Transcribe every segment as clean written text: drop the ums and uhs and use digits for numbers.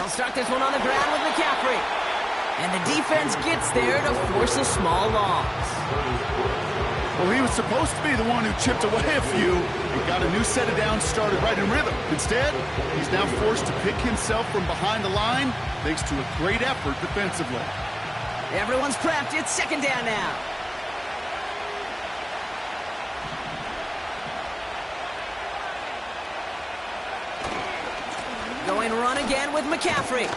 They'll start this one on the ground with McCaffrey. And the defense gets there to force a small loss. Well, he was supposed to be the one who chipped away a few and got a new set of downs started right in rhythm. Instead, he's now forced to pick himself from behind the line thanks to a great effort defensively. Everyone's prepped. It's second down now. Going run again with McCaffrey.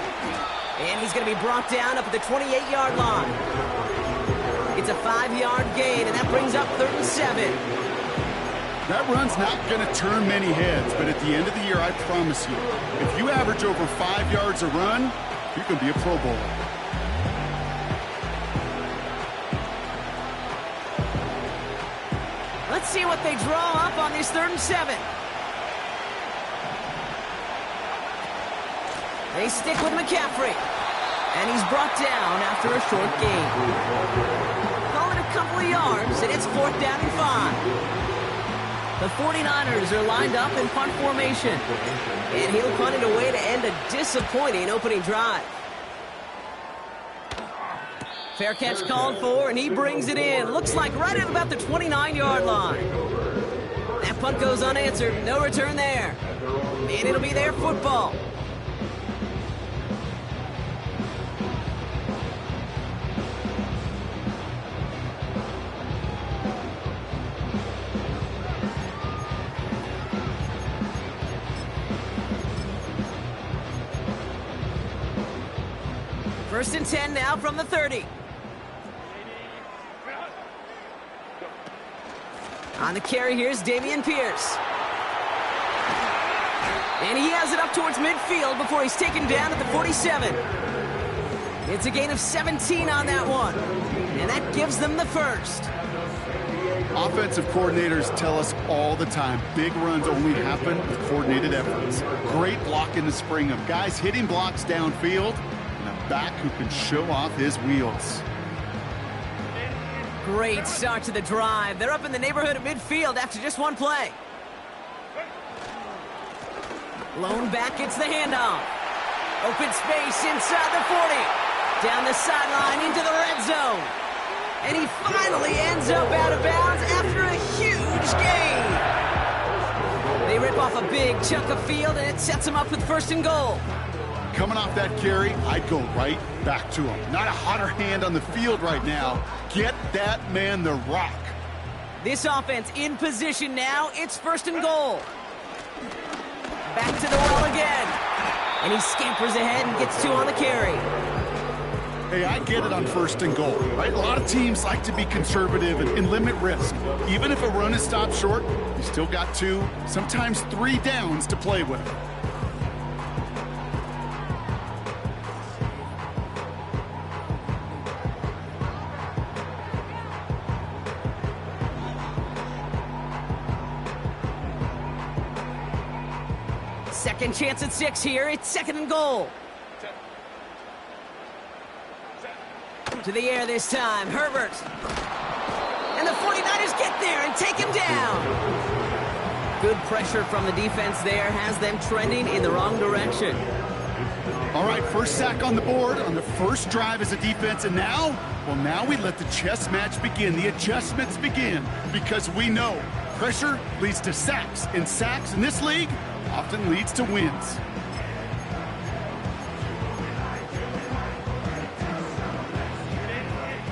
And he's going to be brought down up at the 28-yard line. It's a 5-yard gain, and that brings up 3rd and 7. That run's not going to turn many heads, but at the end of the year, I promise you, if you average over 5 yards a run, you can be a Pro Bowler. Let's see what they draw up on this 3rd and 7. They stick with McCaffrey. And he's brought down after a short gain. Call it a couple of yards, and it's 4th down and 5. The 49ers are lined up in punt formation. And he'll punt it away to end a disappointing opening drive. Fair catch called for, and he brings it in. Looks like right at about the 29-yard line. That punt goes unanswered. No return there. And it'll be their football. First and 10 now from the 30. On the carry, here's Dameon Pierce. And he has it up towards midfield before he's taken down at the 47. It's a gain of 17 on that one. And that gives them the first. Offensive coordinators tell us all the time, big runs only happen with coordinated efforts. Great block in the spring of guys hitting blocks downfield. Back who can show off his wheels. Great start to the drive. They're up in the neighborhood of midfield after just one play. Lone back gets the handoff. Open space inside the 40. Down the sideline into the red zone. And he finally ends up out of bounds after a huge gain. They rip off a big chunk of field, and it sets him up with 1st and goal. Coming off that carry, I'd go right back to him. Not a hotter hand on the field right now. Get that man the rock. This offense in position now. It's 1st and goal. Back to the well again. And he scampers ahead and gets 2 on the carry. Hey, I get it on 1st and goal, right? A lot of teams like to be conservative and limit risk. Even if a run is stopped short, you still got 2, sometimes 3 downs to play with. Second chance at 6 here. It's 2nd and goal. To the air this time. Herbert. And the 49ers get there and take him down. Good pressure from the defense there has them trending in the wrong direction. All right, first sack on the board on the first drive as a defense. And now, well, now we let the chess match begin. The adjustments begin because we know pressure leads to sacks. And sacks in this league often leads to wins.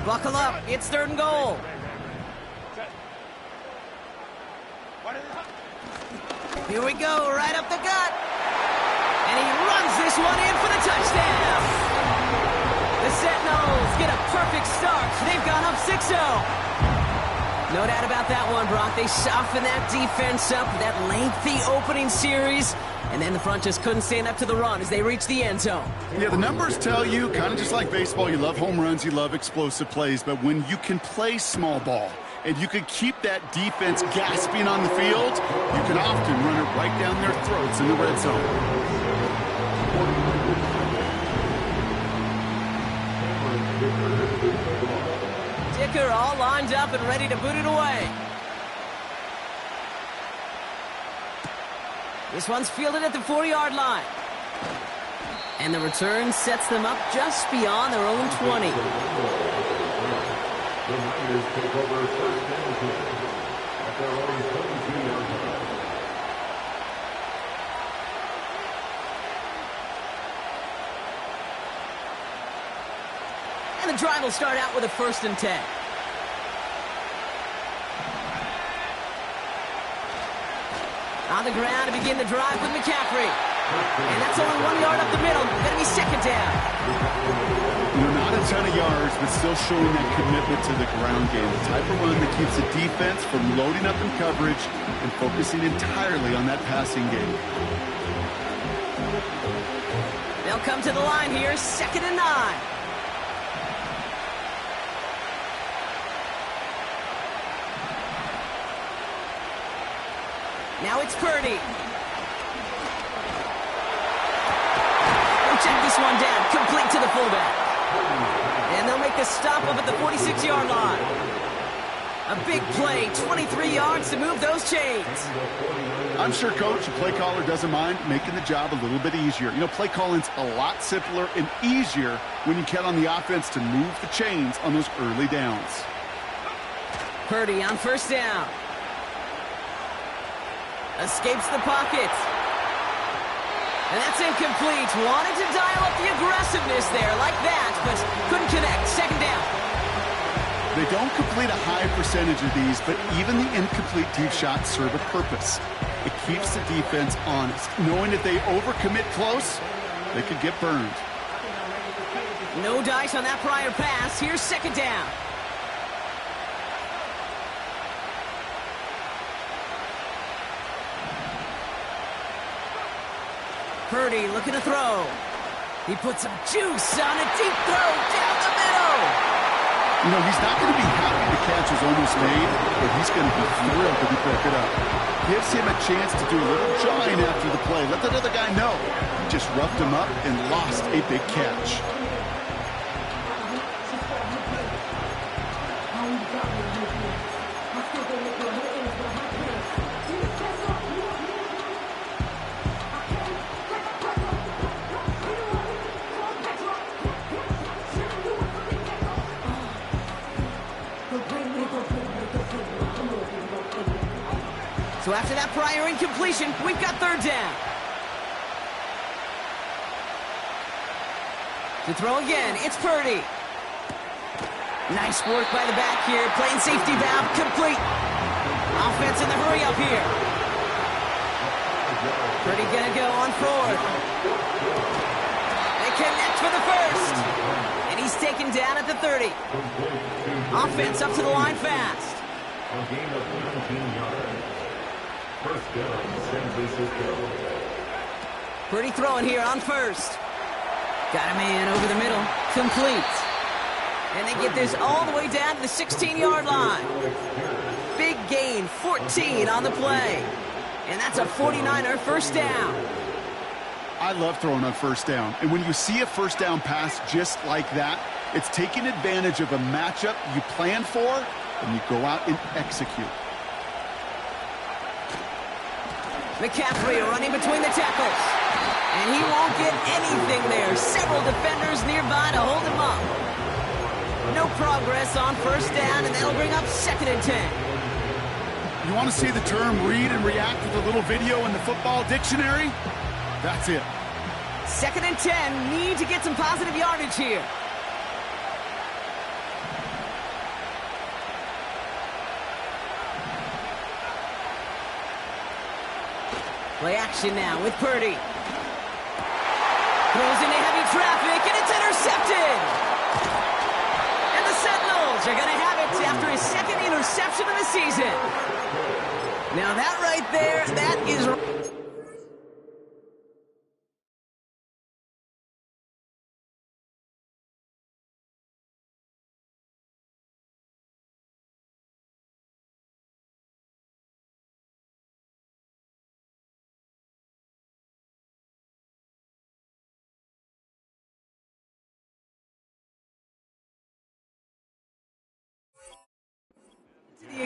Buckle up. It's 3rd and goal. Here we go. Right up the gut. And he runs this one in for the touchdown. The Sentinels get a perfect start. They've gone up 6-0. No doubt about that one, Brock. They softened that defense up, that lengthy opening series, and then the front just couldn't stand up to the run as they reached the end zone. Yeah, the numbers tell you, kind of just like baseball, you love home runs, you love explosive plays, but when you can play small ball and you can keep that defense gasping on the field, you can often run it right down their throats in the red zone. Dicker all lined up and ready to boot it away. This one's fielded at the 4-yard line. And the return sets them up just beyond their own 20. The Niners take over first and 10 at their own 22-yard line. And the drive will start out with a 1st and 10. On the ground to begin the drive with McCaffrey. And that's only 1 yard up the middle. Going to be 2nd down. Not a ton of yards, but still showing that commitment to the ground game. The type of run that keeps the defense from loading up in coverage and focusing entirely on that passing game. They'll come to the line here, 2nd and 9. Now it's Purdy. They'll check this one down, complete to the fullback. And they'll make the stop up at the 46-yard line. A big play, 23 yards to move those chains. I'm sure, Coach, the play caller doesn't mind making the job a little bit easier. Play calling's a lot simpler and easier when you count on the offense to move the chains on those early downs. Purdy on 1st down. Escapes the pocket. And that's incomplete. Wanted to dial up the aggressiveness there like that, but couldn't connect. 2nd down. They don't complete a high percentage of these, but even the incomplete deep shots serve a purpose. It keeps the defense honest, knowing if they overcommit close, they could get burned. No dice on that prior pass. Here's 2nd down. Purdy looking to throw. He puts some juice on a deep throw down the middle. He's not going to be happy the catch is almost made, but he's going to be thrilled to pick it up. Gives him a chance to do a little jawing after the play. Let that other guy know. He just roughed him up and lost a big catch. So after that prior incompletion, we've got 3rd down. To throw again, it's Purdy. Nice work by the back here, playing safety valve complete. Offense in the hurry up here. Purdy gonna go on 4th. They connect for the 1st. And he's taken down at the 30. Offense up to the line fast. A gain of 19 yards. 1st down, San Francisco. Purdy throwing here on 1st. Got a man over the middle. Complete. And they get this all the way down to the 16-yard line. Big gain, 14 on the play. And that's a 49er 1st down. I love throwing on 1st down. And when you see a 1st down pass just like that, it's taking advantage of a matchup you plan for, and you go out and execute. McCaffrey running between the tackles. And he won't get anything there. Several defenders nearby to hold him up. No progress on 1st down, and that'll bring up 2nd and 10. You want to see the term read and react with a little video in the football dictionary? That's it. 2nd and 10. Need to get some positive yardage here. Play action now with Purdy. Throws into heavy traffic, and it's intercepted! And the Sentinels are going to have it after his 2nd interception of the season. Now that right there, that is...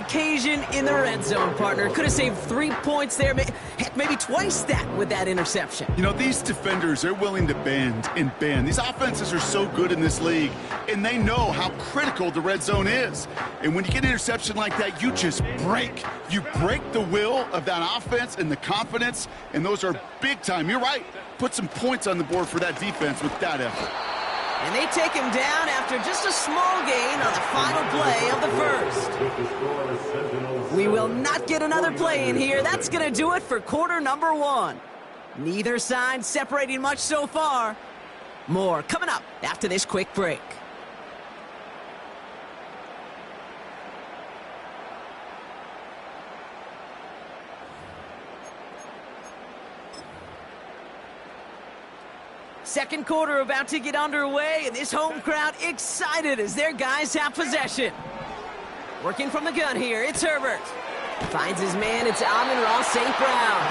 occasion in the red zone, partner. Could have saved 3 points there. Heck, maybe twice that with that interception. You know, these defenders, they're willing to bend and bend. These offenses are so good in this league, and they know how critical the red zone is. And when you get an interception like that, you just break. You break the will of that offense and the confidence, and those are big time. You're right. Put some points on the board for that defense with that effort. And they take him down after just a small gain on the final play of the first. We will not get another play in here. That's going to do it for quarter number 1. Neither side separating much so far. More coming up after this quick break. Second quarter about to get underway, and this home crowd excited as their guys have possession. Working from the gun here, it's Herbert. Finds his man, it's Amon-Ra St. Brown.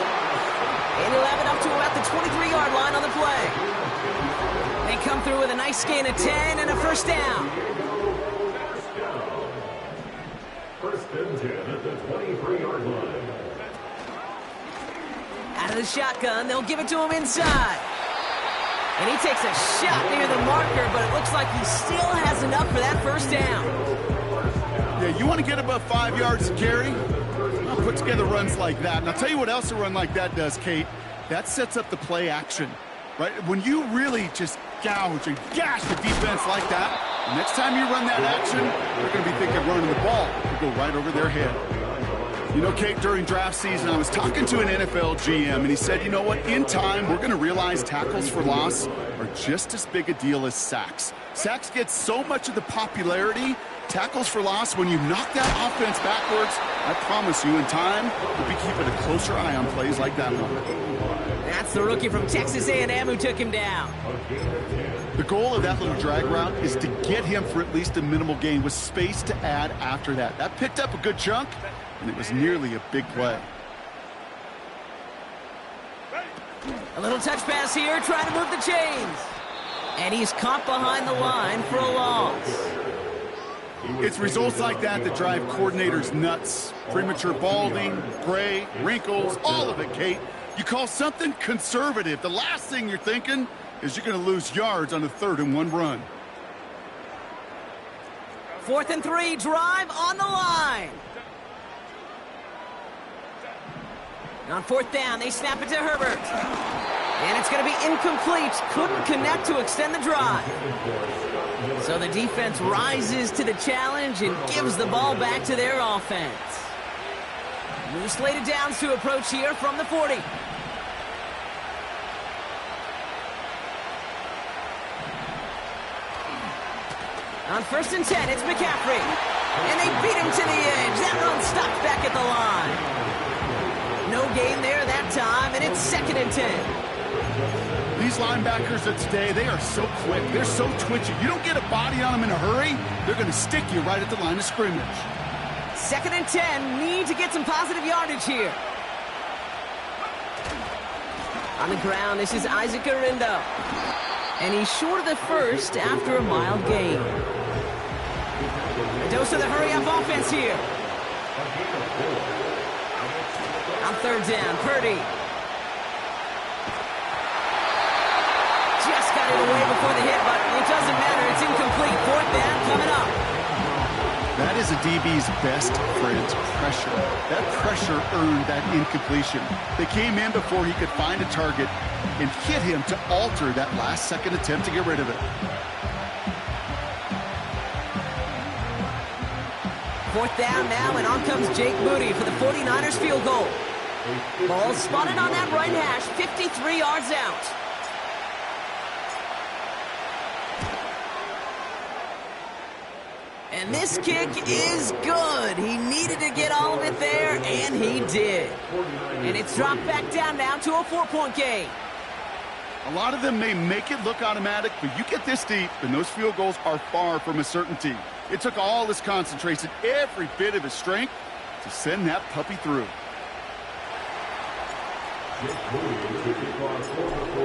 And he'll have it up to about the 23-yard line on the play. They come through with a nice gain of 10 and a first down. First and 10 at the 23-yard line. Out of the shotgun, they'll give it to him inside. And he takes a shot near the marker, but it looks like he still has enough for that first down. Yeah, you want to get above 5 yards to carry? I'll put together runs like that. And I'll tell you what else a run like that does, Kate. That sets up the play action, right? When you really just gouge and gash the defense like that, the next time you run that action, they're going to be thinking running the ball. It'll go right over their head. You know, Kate, during draft season, I was talking to an NFL GM, and he said, you know what, in time, we're going to realize tackles for loss are just as big a deal as sacks. Sacks get so much of the popularity. Tackles for loss, when you knock that offense backwards, I promise you, in time, we'll be keeping a closer eye on plays like that one. That's the rookie from Texas A&M who took him down. The goal of that little drag route is to get him for at least a minimal gain with space to add after that. That picked up a good chunk, and it was nearly a big play. A little touch pass here, trying to move the chains. And he's caught behind the line for a loss. It's results like that that drive coordinators nuts. Premature balding, gray, wrinkles, all of it, Kate. You call something conservative. The last thing you're thinking is you're going to lose yards on a 3rd and 1 run. 4th and 3, drive on the line. And on 4th down, they snap it to Herbert. And it's going to be incomplete. Couldn't connect to extend the drive. So the defense rises to the challenge and gives the ball back to their offense. New slated downs to approach here from the 40. On 1st and 10, it's McCaffrey. And they beat him to the edge. That run stopped back at the line. No gain there that time, and it's 2nd and 10. These linebackers of today, they are so quick. They're so twitchy. You don't get a body on them in a hurry, they're going to stick you right at the line of scrimmage. 2nd and 10, need to get some positive yardage here. On the ground, this is Isaac Arindo. And he's short of the first after a mild gain. A dose of the hurry-up offense here. On 3rd down, Purdy. Just got it away before the hit, but it doesn't matter. It's incomplete. 4th down coming up. That is a DB's best friend, pressure. That pressure earned that incompletion. They came in before he could find a target and hit him to alter that last-second attempt to get rid of it. 4th down now, and on comes Jake Moody for the 49ers field goal. Ball spotted on that right hash, 53 yards out. And this kick is good. He needed to get all of it there, and he did. And it's dropped back down now to a 4-point game. A lot of them may make it look automatic, but you get this deep, and those field goals are far from a certainty. It took all his concentration, every bit of his strength, to send that puppy through.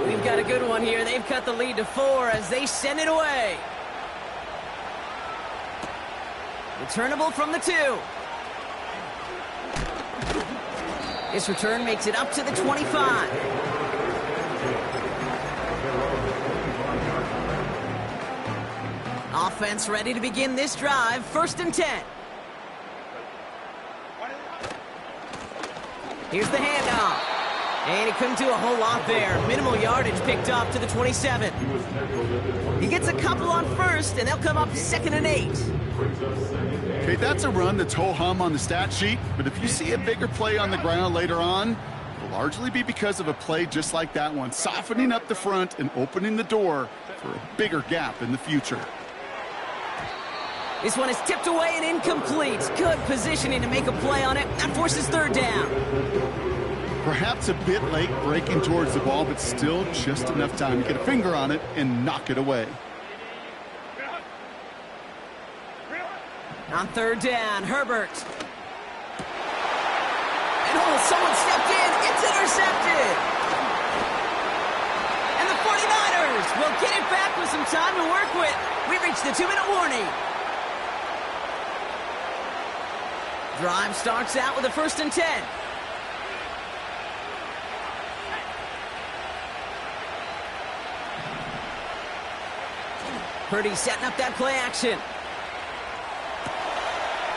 We've got a good one here. They've cut the lead to 4 as they send it away. Returnable from the 2. This return makes it up to the 25. Offense ready to begin this drive. 1st and 10. Here's the handoff. And he couldn't do a whole lot there. Minimal yardage picked up to the 27. He gets a couple on 1st, and they'll come up 2nd and 8. Okay, that's a run that's ho-hum on the stat sheet, but if you see a bigger play on the ground later on, it'll largely be because of a play just like that one, softening up the front and opening the door for a bigger gap in the future. This one is tipped away and incomplete. Good positioning to make a play on it. That forces 3rd down. Perhaps a bit late breaking towards the ball, but still just enough time to get a finger on it and knock it away. On 3rd down, Herbert. And someone stepped in. It's intercepted. And the 49ers will get it back with some time to work with. We've reached the 2-minute warning. Drive starts out with a 1st and 10. Purdy setting up that play action.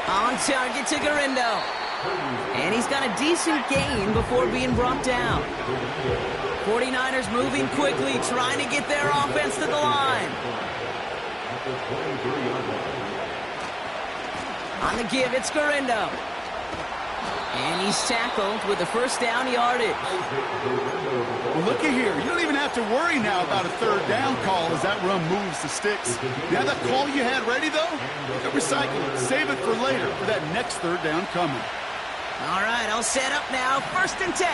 On target to Garindo. And he's got a decent gain before being brought down. 49ers moving quickly, trying to get their offense to the line. On the give, it's Garindo. And he's tackled with the 1st down yardage. Well, look at here. You don't even have to worry now about a 3rd down call as that run moves the sticks. Now that call you had ready, though, recycle it. Save it for later for that next 3rd down coming. All right, I'll set up now. 1st and 10.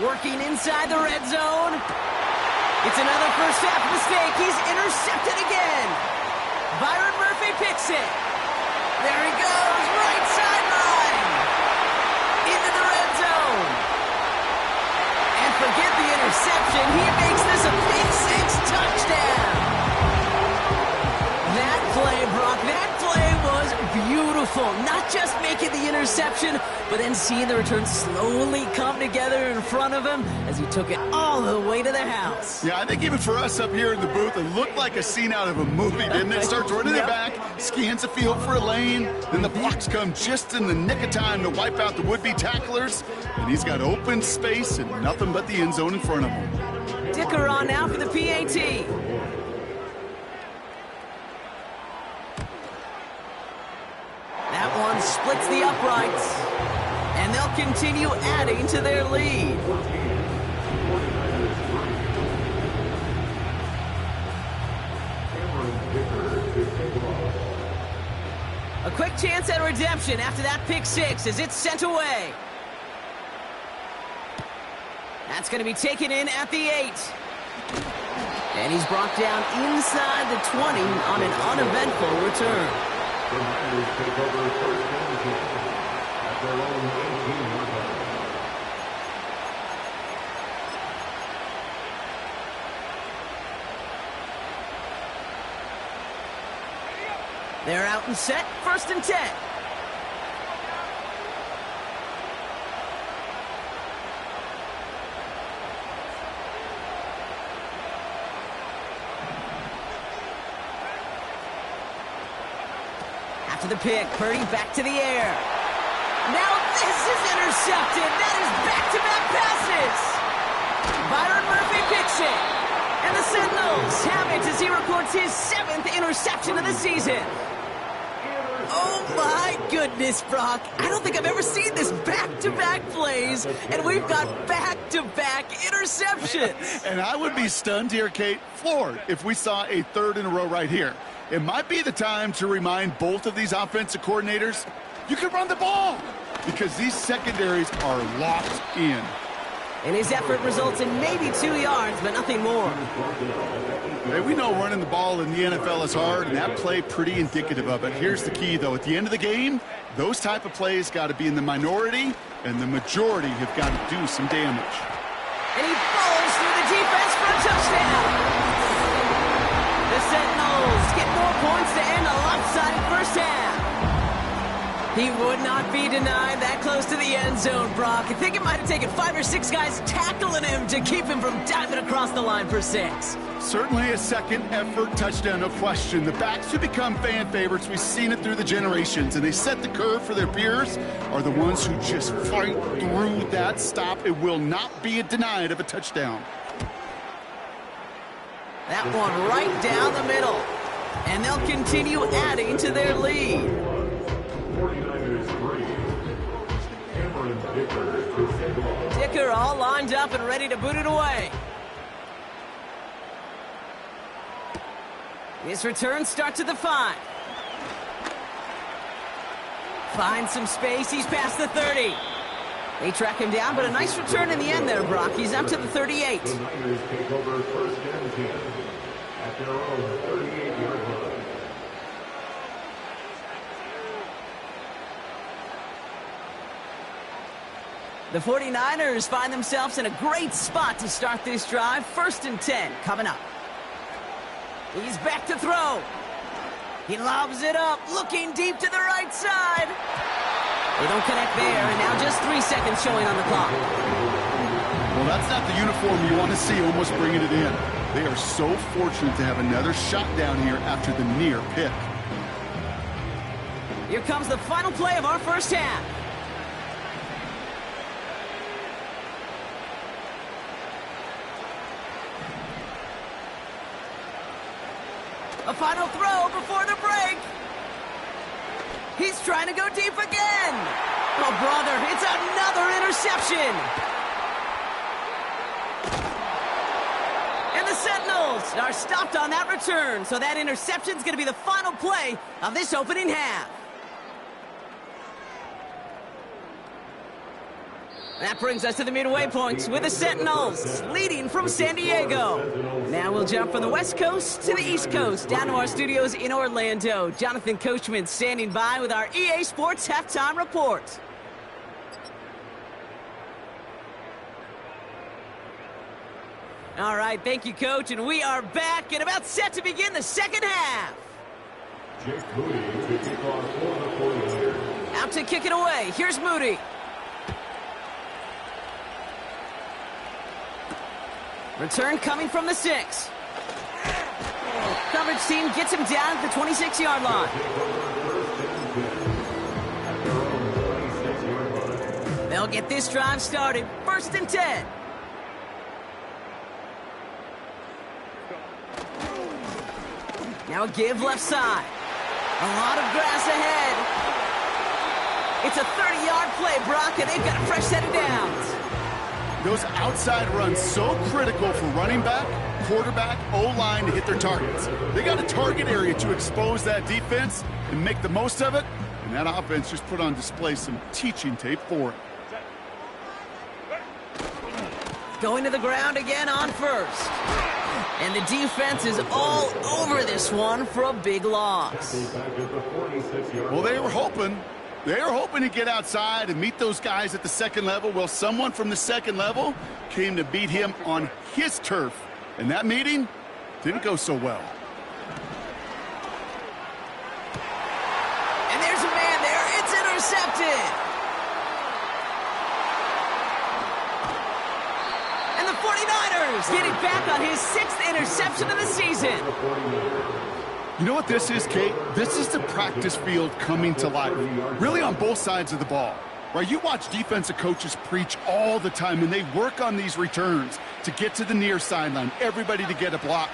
Working inside the red zone. It's another first half mistake. He's intercepted again. Byron Murphy picks it. There he goes, right sideline. Into the red zone. And forget the interception. He makes this a Big 6 touchdown. That play, Brock, that play was beautiful. Not just making the interception, but then seeing the return slowly come together in front of him as he took it all the way to the house. Yeah, I think even for us up here in the booth, it looked like a scene out of a movie, didn't it? Starts running it back, scans the field for a lane, then the blocks come just in the nick of time to wipe out the would-be tacklers, and he's got open space and nothing but the end zone in front of him. Dicker on now for the PAT. That one splits the uprights, and they'll continue adding to their lead. A quick chance at redemption after that pick 6 as it's sent away. That's going to be taken in at the 8. And he's brought down inside the 20 on an uneventful return. The Niners take over 1st and 10 at their own 18-yard line. They're out and set, 1st and 10. After the pick, Purdy back to the air. Now this is intercepted. That is back-to-back passes. Byron Murphy picks it. And the Sentinels have it as he records his 7th interception of the season. Oh my goodness, Brock. I don't think I've ever seen this back-to-back plays, and we've got back-to-back interceptions. And I would be stunned here, Kate, floored, if we saw a 3rd in a row right here. It might be the time to remind both of these offensive coordinators, you can run the ball, because these secondaries are locked in. And his effort results in maybe 2 yards, but nothing more. Hey, we know running the ball in the NFL is hard, and that play pretty indicative of it. Here's the key, though. At the end of the game, those type of plays got to be in the minority, and the majority have got to do some damage. And he falls through the defense for a touchdown. The Sentinels get more points to end a lopsided first half. He would not be denied that close to the end zone, Brock. I think it might have taken 5 or 6 guys tackling him to keep him from diving across the line for 6. Certainly a second effort touchdown, no question. The backs who become fan favorites, we've seen it through the generations, and they set the curve for their peers, are the ones who just fight through that stop. It will not be denied of a touchdown. That one right down the middle. And they'll continue adding to their lead. 49ers 3. Cameron Dicker to send the ball. Dicker all lined up and ready to boot it away. This return starts at the 5. Finds some space. He's past the 30. They track him down, but a nice return in the end there, Brock. He's up to the 38. The Niners take over first and 10 at their own 38-yard line. The 49ers find themselves in a great spot to start this drive. First and 10 coming up. He's back to throw. He lobs it up, looking deep to the right side. They don't connect there, and now just 3 seconds showing on the clock. Well, that's not the uniform you want to see almost bringing it in. They are so fortunate to have another shot down here after the near pick. Here comes the final play of our first half. A final throw before the break. He's trying to go deep again. Oh, brother, it's another interception. And the Sentinels are stopped on that return, so that interception's going to be the final play of this opening half. That brings us to the midway points with the Sentinels leading from San Diego. Now we'll jump from the West Coast to the East Coast, down to our studios in Orlando. Jonathan Coachman standing by with our EA Sports Halftime Report. All right, thank you, Coach, and we are back and about set to begin the second half. Jake Moody to kick off for the 49ers. Out to kick it away. Here's Moody. Return coming from the 6. Coverage team gets him down at the 26-yard line. They'll get this drive started. First and 10. Now a give left side. A lot of grass ahead. It's a 30-yard play, Brock, and they've got a fresh set of downs. Those outside runs so critical for running back, quarterback, O-line to hit their targets. They got a target area to expose that defense and make the most of it, and that offense just put on display some teaching tape for it. Going to the ground again on first. And the defense is all over this one for a big loss. Well, they were hoping to get outside and meet those guys at the second level. Well, someone from the second level came to beat him on his turf. And that meeting didn't go so well. And there's a man there. It's intercepted. And the 49ers get it back on his 6th interception of the season. You know what this is, Kate? This is the practice field coming to life, really on both sides of the ball. Right? You watch defensive coaches preach all the time, and they work on these returns to get to the near sideline, everybody to get a block.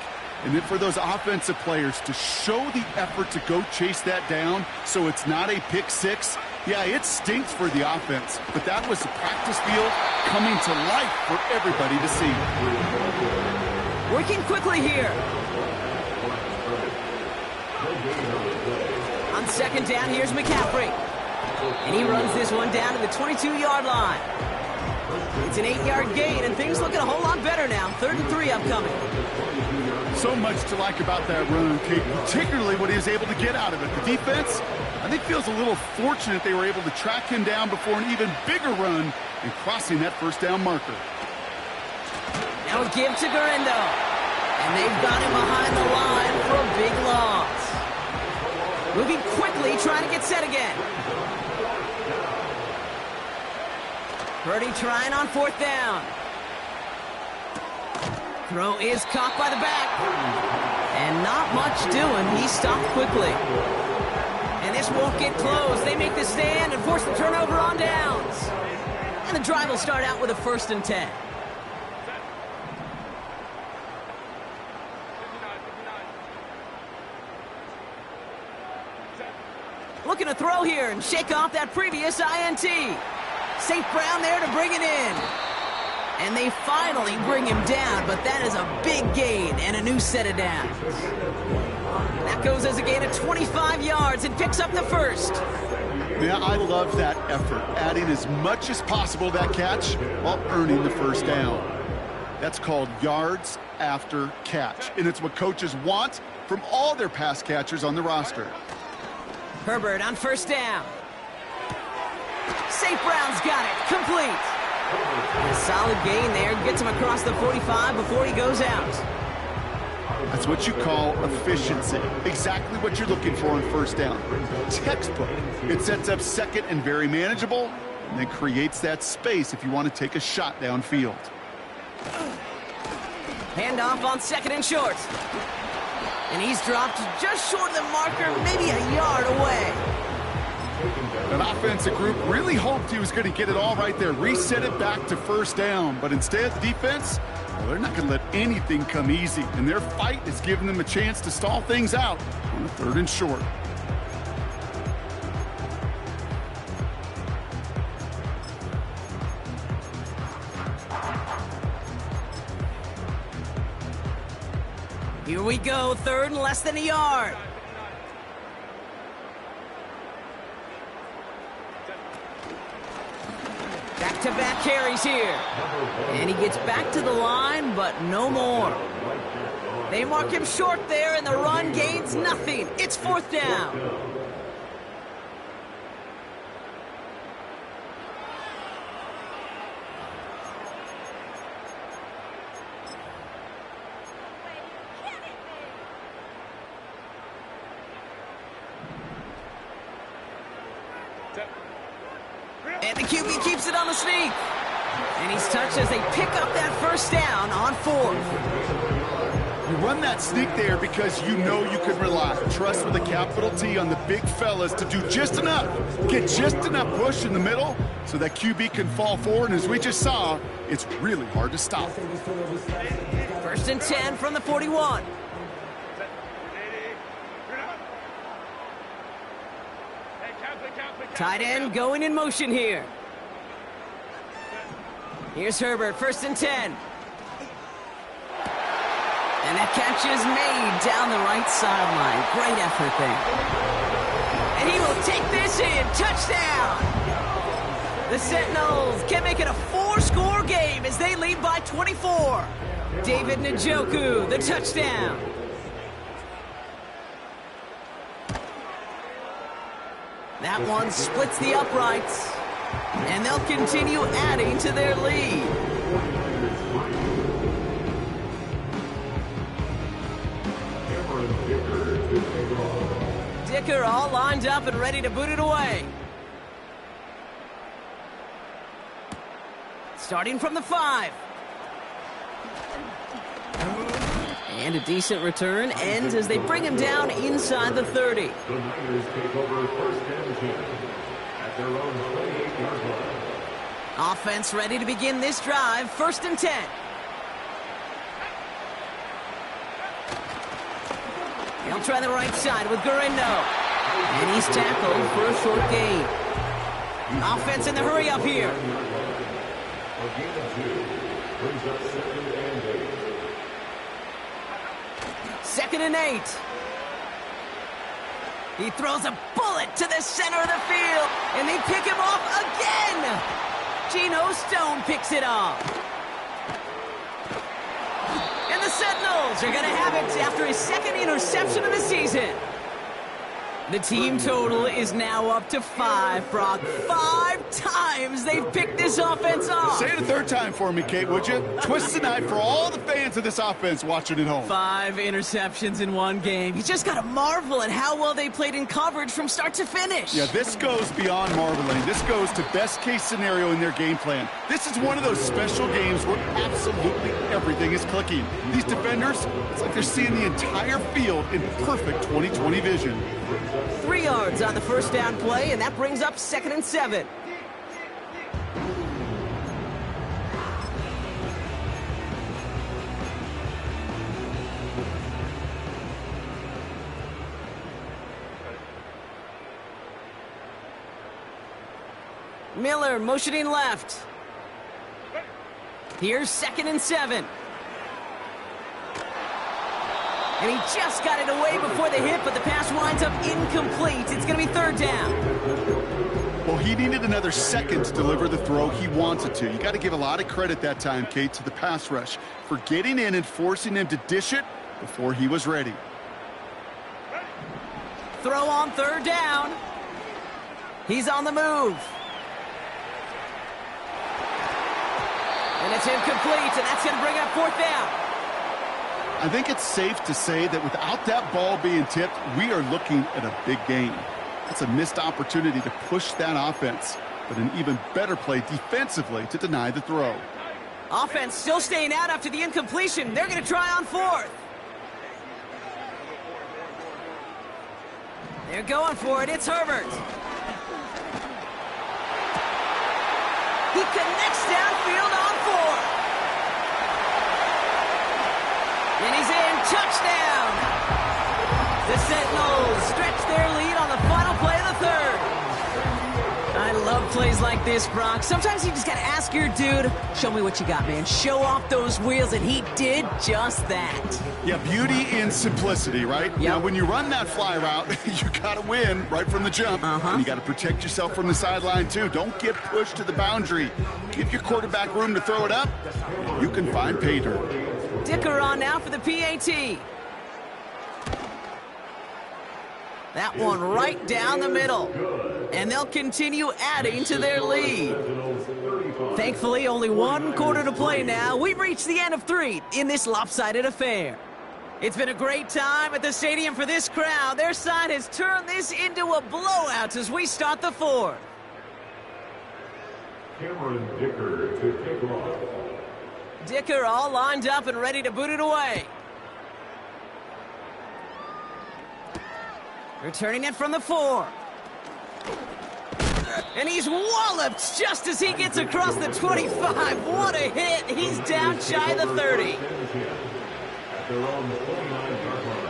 And then for those offensive players to show the effort to go chase that down so it's not a pick six, yeah, it stinks for the offense. But that was the practice field coming to life for everybody to see. Working quickly here. On second down, here's McCaffrey. And he runs this one down to the 22-yard line. It's an 8-yard gain, and things looking a whole lot better now. 3rd and 3 upcoming. So much to like about that run, Kate, particularly what he was able to get out of it. The defense, I think, feels a little fortunate they were able to track him down before an even bigger run and crossing that first down marker. Now Now a give to Gurindo. And they've got him behind the line for a big loss. Moving quickly, trying to get set again. Purdy trying on 4th down. Throw is caught by the back. And not much doing. He stopped quickly. And this won't get close. They make the stand and force the turnover on downs. And the drive will start out with a 1st and 10. Looking to throw here and shake off that previous INT. St. Brown there to bring it in. And they finally bring him down, but that is a big gain and a new set of downs. That goes as a gain of 25 yards and picks up the 1st. Yeah, I love that effort, adding as much as possible to that catch while earning the 1st down. That's called yards after catch, and it's what coaches want from all their pass catchers on the roster. Herbert on 1st down. St. Brown's got it, complete. A solid gain there, gets him across the 45 before he goes out. That's what you call efficiency. Exactly what you're looking for on 1st down. Textbook. It sets up 2nd and very manageable, and then creates that space if you want to take a shot downfield. Handoff on 2nd and short. And he's dropped just short of the marker, maybe a yard away. An offensive group really hoped he was going to get it all right there, reset it back to 1st down. But instead, the defense, well, they're not going to let anything come easy. And their fight is giving them a chance to stall things out on a 3rd and short. Here we go, 3rd and less than a yard. Back-to-back carries here. And he gets back to the line, but no more. They mark him short there, and the run gains nothing. It's 4th down. And the QB keeps it on the sneak. And he's touched as they pick up that 1st down on 4th. You run that sneak there because you know you can rely. Trust with a capital T on the big fellas to do just enough. Get just enough push in the middle so that QB can fall forward. And as we just saw, it's really hard to stop. 1st and 10 from the 41. Tight end going in motion here. Here's Herbert, 1st and 10. And that catch is made down the right sideline. Great effort there. And he will take this in. Touchdown! The Sentinels can make it a 4-score game as they lead by 24. David Njoku, the touchdown. That one splits the uprights, and they'll continue adding to their lead. Dicker all lined up and ready to boot it away. Starting from the 5. And a decent return ends as they bring him down inside the 30. The Niners take over 1st and 10 at their own 28-yard line. Offense ready to begin this drive, 1st and 10. He'll try the right side with Gurindo. And he's tackled for a short gain. Offense in the hurry up here. A gain of 2 brings up 2nd and 8. 2nd and 8. He throws a bullet to the center of the field, and they pick him off again. Geno Stone picks it off. And the Sentinels are going to have it after his 2nd interception of the season. The team total is now up to 5, Brock. 5 times they've picked this offense off. Say it a third time for me, Kate, would you? Twist the knife for all the fans of this offense watching at home. 5 interceptions in one game. You just got to marvel at how well they played in coverage from start to finish. Yeah, this goes beyond marveling. This goes to best case scenario in their game plan. This is one of those special games where absolutely everything is clicking. These defenders, it's like they're seeing the entire field in perfect 20/20 vision. 3 yards on the first down play, and that brings up 2nd and 7. Miller motioning left. Here's 2nd and 7. And he just got it away before the hit, but the pass winds up incomplete. It's going to be 3rd down. Well, he needed another second to deliver the throw he wanted to. You got to give a lot of credit that time, Kate, to the pass rush for getting in and forcing him to dish it before he was ready. Throw on 3rd down. He's on the move. And it's incomplete, and that's going to bring up 4th down. I think it's safe to say that without that ball being tipped, we are looking at a big game. It's a missed opportunity to push that offense, but an even better play defensively to deny the throw. Offense still staying out after the incompletion. They're going to try on 4th. They're going for it. It's Herbert. He connects downfield on 4. And he's in. Touchdown! The Sentinels stretch their lead on the final play of the 3rd. I love plays like this, Brock. Sometimes you just got to ask your dude, show me what you got, man. Show off those wheels, and he did just that. Yeah, beauty in simplicity, right? Yep. Now, when you run that fly route, you got to win right from the jump. And you got to protect yourself from the sideline, too. Don't get pushed to the boundary. Give your quarterback room to throw it up, and you can find pay dirt. Dicker on now for the PAT. That one right down the middle. And they'll continue adding to their lead. Thankfully, only 1 quarter to play now. We've reached the end of 3 in this lopsided affair. It's been a great time at the stadium for this crowd. Their side has turned this into a blowout as we start the 4th. Cameron Dicker to kick off. Dicker all lined up and ready to boot it away. Returning it from the 4. And he's walloped just as he gets across the 25. What a hit. He's down shy of the 30. At their own 29-yard line.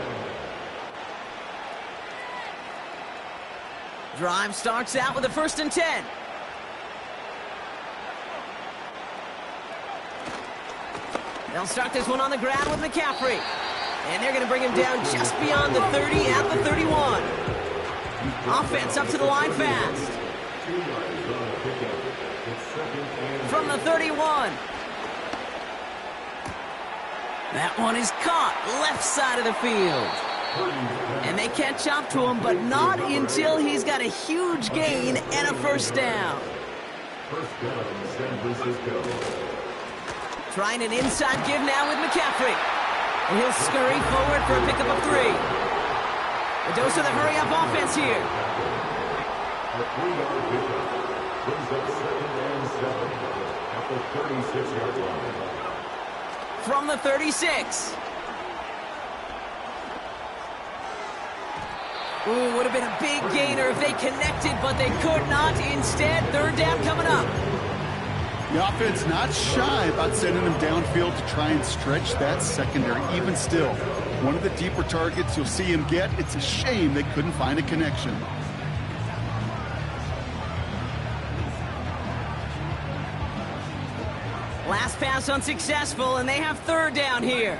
Drive starts out with a 1st and 10. They'll start this one on the ground with McCaffrey. And they're going to bring him down just beyond the 30 at the 31. Offense up to the line fast. From the 31. That one is caught left side of the field. And they catch up to him, but not until he's got a huge gain and a 1st down. First down, San Francisco. Trying an inside give now with McCaffrey. And he'll scurry forward for a pickup of 3. A dose of the hurry-up offense here. A 3-yard pickup brings up 2nd and 7 at the 36-yard line. From the 36. Ooh, would have been a big gainer if they connected, but they could not. Instead, 3rd down coming up. The offense not shy about sending him downfield to try and stretch that secondary. Even still, one of the deeper targets you'll see him get. It's a shame they couldn't find a connection. Last pass unsuccessful, and they have 3rd down here.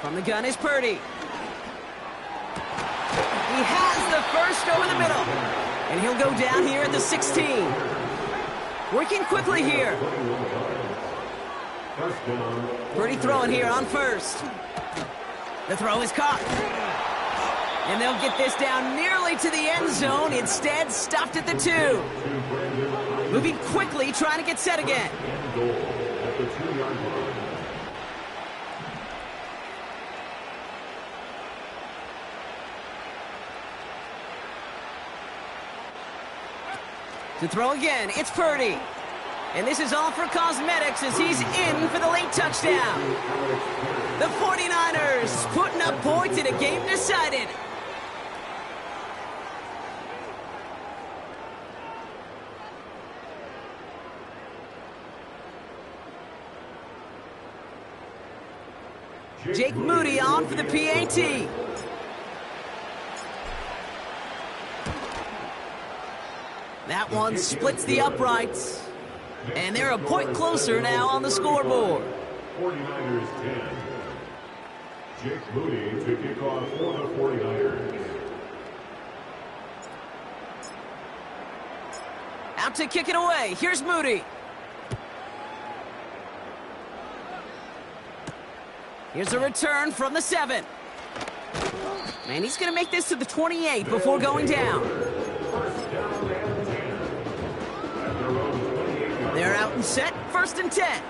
From the gun is Purdy. He has the 1st over the middle. And he'll go down here at the 16. Working quickly here. Purdy throwing here on 1st. The throw is caught. And they'll get this down nearly to the end zone. Instead, stopped at the 2. Moving quickly, trying to get set again. Goal at the 2-yard line. To throw again, it's Purdy. And this is all for cosmetics as he's in for the late touchdown. The 49ers putting up points in a game decided. Jake Moody on for the PAT. That one splits the uprights. And they're a point closer now on the scoreboard. 49ers 10. Jake Moody to kick off for the 49ers. Out to kick it away. Here's Moody. Here's a return from the 7. And he's going to make this to the 28 before going down. They're out and set. 1st and 10.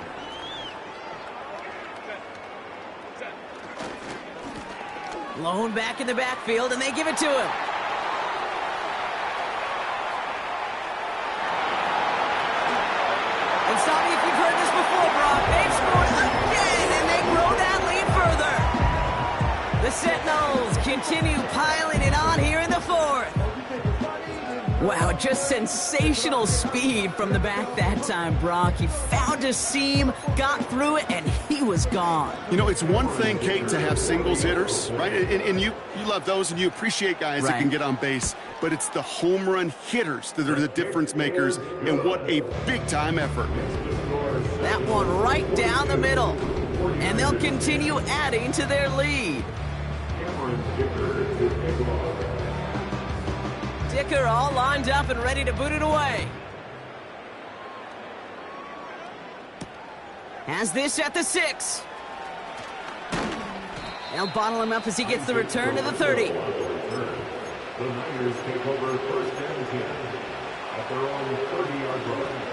Lone back in the backfield, and they give it to him. And stop me if you've heard this before, Brock. They've scored again, and they grow that lead further. The Sentinels continue piling it on here in the 4th. Wow, just sensational speed from the back that time, Brock. He found a seam, got through it, and he was gone. You know, it's one thing, Kate, to have singles hitters, right? And you love those, and you appreciate guys that can get on base. But it's the home run hitters that are the difference makers, and what a big-time effort. That one right down the middle. And they'll continue adding to their lead. Dicker all lined up and ready to boot it away. Has this at the 6. They'll bottle him up as he gets the return to the 30. The Niners take over 1st and 10 at their own 30-yard line.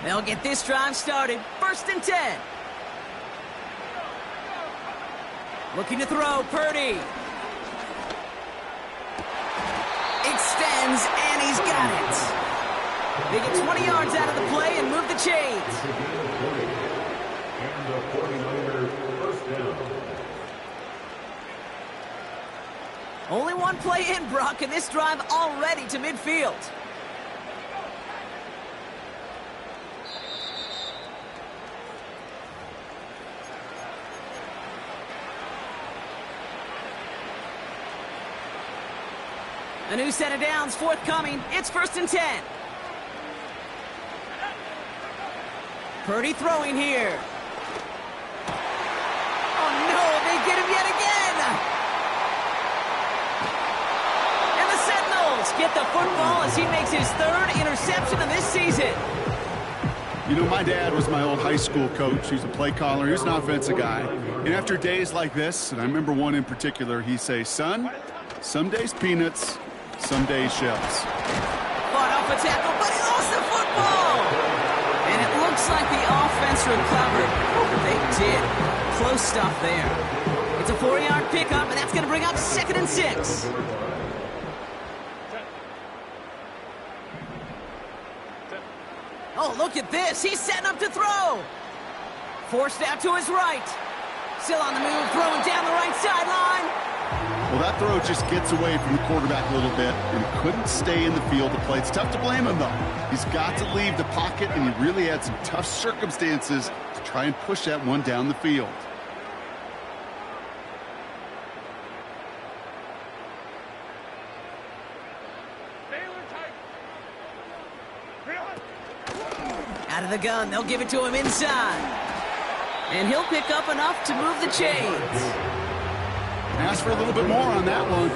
They'll get this drive started. 1st and 10. Looking to throw, Purdy. Extends, and he's got it. They get 20 yards out of the play and move the chains. And the 49ers 1st down. Only one play in, Brock, and this drive already to midfield. A new set of downs forthcoming. It's 1st and 10. Purdy throwing here. Oh, no, they get him yet again. And the Sentinels get the football as he makes his 3rd interception of this season. You know, my dad was my old high school coach. He was a play caller. He was an offensive guy. And after days like this, and I remember one in particular, he'd say, son, some days peanuts, some days shells. Fought off a tackle, but he lost the football. And it looks like the offense recovered. They did. Close stuff there. It's a 4-yard pickup, and that's going to bring up 2nd and 6. Oh, look at this. He's setting up to throw. Forced out to his right. Still on the move, throwing down the right sideline. Well, that throw just gets away from the quarterback a little bit, and he couldn't stay in the field to play. It's tough to blame him, though. He's got to leave the pocket, and he really had some tough circumstances to try and push that one down the field. Out of the gun, they'll give it to him inside. And he'll pick up enough to move the chains. Ask for a little bit more on that one.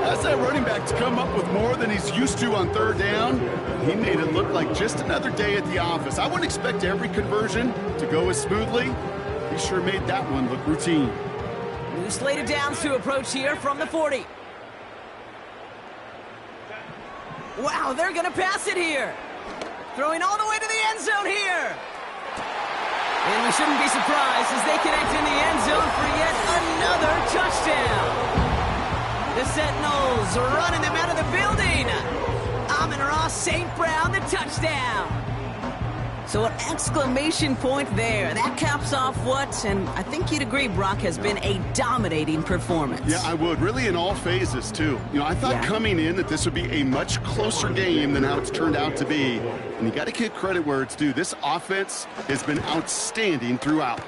Ask that running back to come up with more than he's used to on third down. He made it look like just another day at the office. I wouldn't expect every conversion to go as smoothly. He sure made that one look routine. New slated downs to approach here from the 40. Wow, they're going to pass it here. Throwing all the way to the end zone here. And we shouldn't be surprised as they connect in the end zone for yet another touchdown. The Sentinels running them out of the building. Amon-Ra St. Brown, the touchdown. So an exclamation point there. That caps off what, and I think you'd agree, Brock, has been a dominating performance. Yeah, I would. Really in all phases, too. You know, I thought coming in that this would be a much closer game than how it's turned out to be. And you got to give credit where it's due. This offense has been outstanding throughout.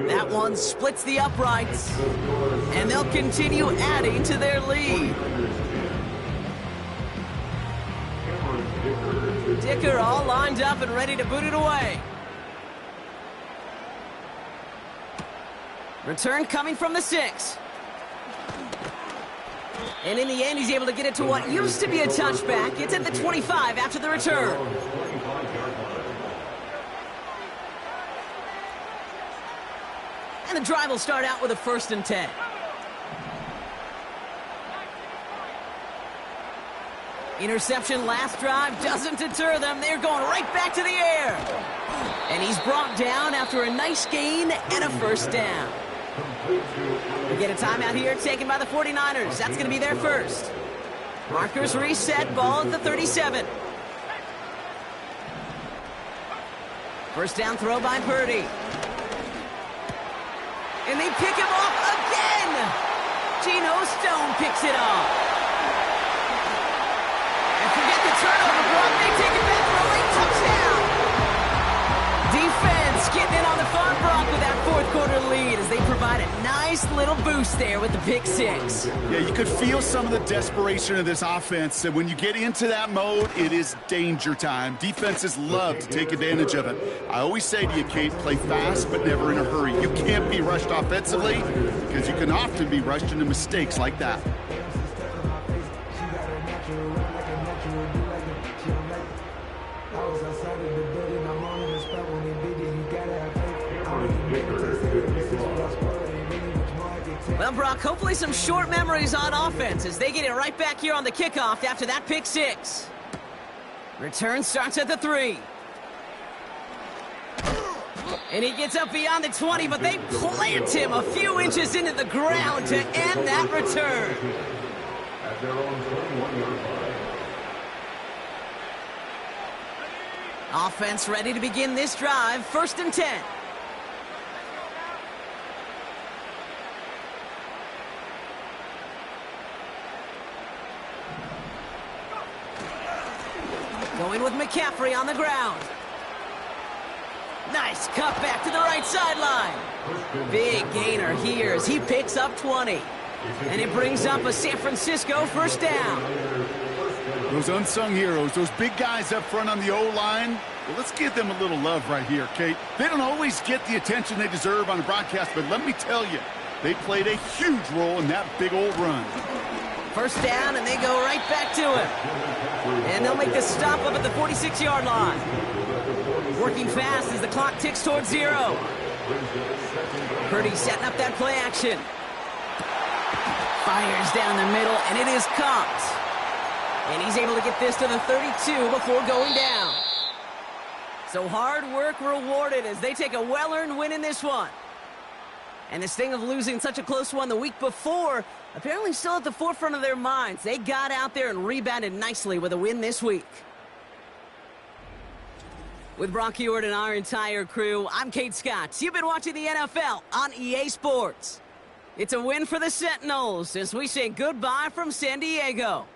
That one splits the uprights. And they'll continue adding to their lead. Dicker all lined up and ready to boot it away. Return coming from the 6. And in the end, he's able to get it to what used to be a touchback. It's at the 25 after the return. And the drive will start out with a 1st and 10. Interception last drive doesn't deter them. They're going right back to the air. And he's brought down after a nice gain and a 1st down. We get a timeout here taken by the 49ers. That's going to be their first. Markers reset, ball at the 37. 1st down throw by Purdy. And they pick him off again. Geno Stone picks it off. Forget the turnover, Brock. They take it back for a late touchdown. Defense getting in on the fun, Brock, with that 4th quarter lead as they provide a nice little boost there with the pick 6. Yeah, you could feel some of the desperation of this offense. And when you get into that mode, it is danger time. Defenses love to take advantage of it. I always say to you, Kate, play fast but never in a hurry. You can't be rushed offensively because you can often be rushed into mistakes like that. Well, Brock, hopefully some short memories on offense as they get it right back here on the kickoff after that pick 6. Return starts at the 3. And he gets up beyond the 20, but they plant him a few inches into the ground to end that return. At their own 21-yard line. Offense ready to begin this drive. 1st and 10. Going with McCaffrey on the ground. Nice cut back to the right sideline. Big gainer here as he picks up 20. And it brings up a San Francisco 1st down. Those unsung heroes, those big guys up front on the O-line, well, let's give them a little love right here, Kate. They don't always get the attention they deserve on the broadcast, but let me tell you, they played a huge role in that big old run. 1st down, and they go right back to him. And they'll make the stop up at the 46-yard line. Working fast as the clock ticks towards 0. Purdy setting up that play action. Fires down the middle, and it is caught. And he's able to get this to the 32 before going down. So hard work rewarded as they take a well-earned win in this one. And this thing of losing such a close one the week before, apparently still at the forefront of their minds. They got out there and rebounded nicely with a win this week. With Brock Ewart and our entire crew, I'm Kate Scott. You've been watching the NFL on EA Sports. It's a win for the Sentinels as we say goodbye from San Diego.